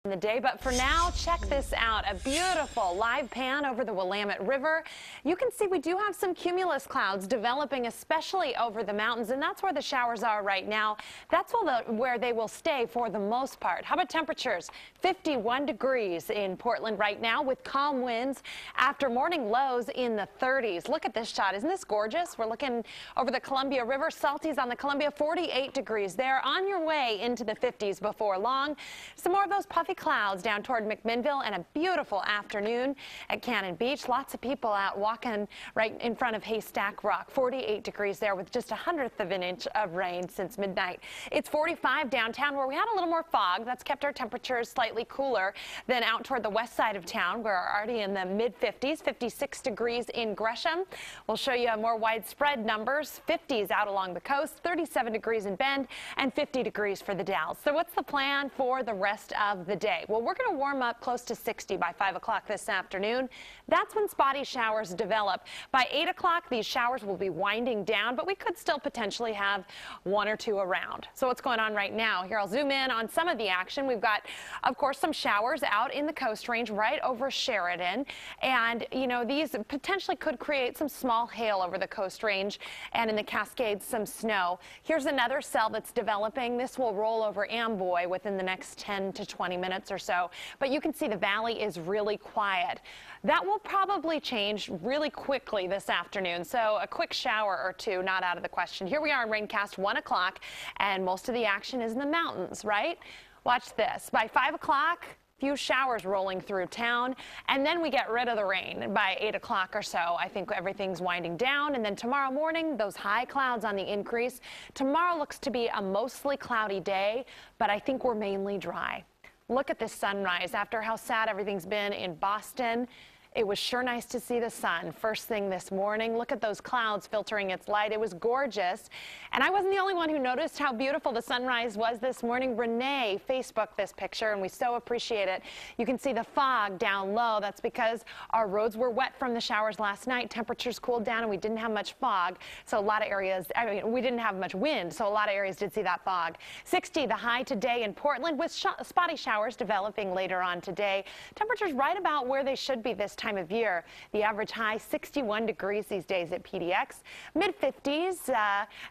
The day, but for now, check this out. A beautiful live pan over the Willamette River. You can see we do have some cumulus clouds developing, especially over the mountains, and that's where the showers are right now. That's where they will stay for the most part. How about temperatures? 51 degrees in Portland right now with calm winds after morning lows in the 30s. Look at this shot. Isn't this gorgeous? We're looking over the Columbia River. Salties on the Columbia, 48 degrees there. On your way into the 50s before long. Some more of those puffy clouds down toward McMinnville, and a beautiful afternoon at Cannon Beach. Lots of people out walking right in front of Haystack Rock. 48 degrees there with just 1/100 of an inch of rain since midnight. It's 45 downtown where we had a little more fog. That's kept our temperatures slightly cooler than out toward the west side of town. We're already in the mid-50s, 56 degrees in Gresham. We'll show you more widespread numbers. 50s out along the coast, 37 degrees in Bend, and 50 degrees for the Dalles. So what's the plan for the rest of the day? Well, we're going to warm up close to 60 by 5 o'clock this afternoon. That's when spotty showers develop. By 8 o'clock, these showers will be winding down, but we could still potentially have one or two around. So what's going on right now? Here, I'll zoom in on some of the action. We've got, of course, some showers out in the Coast Range right over Sheridan. And, you know, these potentially could create some small hail over the Coast Range and in the Cascades, some snow. Here's another cell that's developing. This will roll over Amboy within the next 10 to 20 minutes or so, but you can see the valley is really quiet. That will probably change really quickly this afternoon, so a quick shower or two not out of the question. Here we are in Raincast 1 o'clock, and most of the action is in the mountains, right? Watch this. By 5 o'clock, few showers rolling through town, and then we get rid of the rain by 8 o'clock or so. I think everything's winding down, and then tomorrow morning, those high clouds on the increase. Tomorrow looks to be a mostly cloudy day, but I think we're mainly dry. Look at this sunrise. After how sad everything's been in Boston, it was sure nice to see the sun first thing this morning. Look at those clouds filtering its light. It was gorgeous. And I wasn't the only one who noticed how beautiful the sunrise was this morning. Renee Facebooked this picture, and we so appreciate it. You can see the fog down low. That's because our roads were wet from the showers last night. Temperatures cooled down, and we didn't have much fog. So a lot of areas, we didn't have much wind, so a lot of areas did see that fog. 60 the high today in Portland with spotty showers developing later on today. Temperatures right about where they should be this time of year. The average high 61 degrees these days at PDX. Mid-50s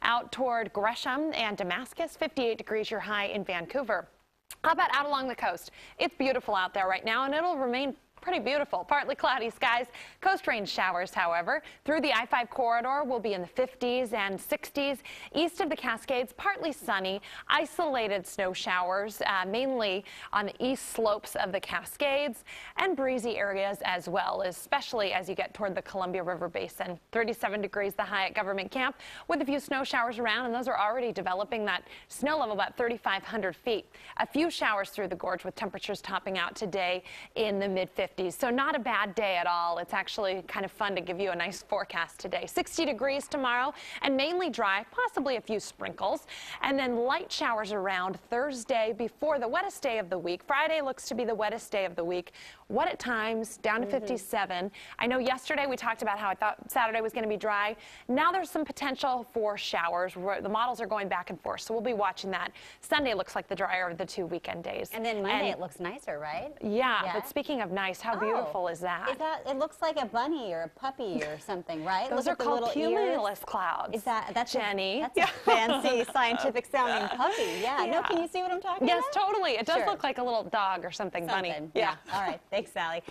out toward Gresham and Damascus. 58 degrees your high in Vancouver. How about out along the coast? It's beautiful out there right now, and it'll remain pretty beautiful. Partly cloudy skies. Coast Range showers, however. Through the I-5 corridor, we'll be in the 50s and 60s. East of the Cascades, partly sunny. Isolated snow showers, mainly on the east slopes of the Cascades, and breezy areas as well, especially as you get toward the Columbia River Basin. 37 degrees the high at Government Camp, with a few snow showers around, and those are already developing that snow level about 3,500 feet. A few showers through the gorge with temperatures topping out today in the mid-50s. So not a bad day at all. It's actually kind of fun to give you a nice forecast today. 60 degrees tomorrow and mainly dry, possibly a few sprinkles, and then light showers around Thursday before the wettest day of the week. Friday looks to be the wettest day of the week. Wet at times, down to 57. I know yesterday we talked about how I thought Saturday was going to be dry. Now there's some potential for showers. The models are going back and forth, so we'll be watching that. Sunday looks like the drier of the two weekend days. And then Monday it looks nicer, right? Yeah, but speaking of nice, how beautiful is that? It looks like a bunny or a puppy or something, right? Those are called cumulus clouds. That's Jenny? That's a fancy scientific sounding puppy. Yeah. No, can you see what I'm talking about? Yes, totally. It does look like a little dog or something. Bunny. Yeah. All right. Thanks, Sally.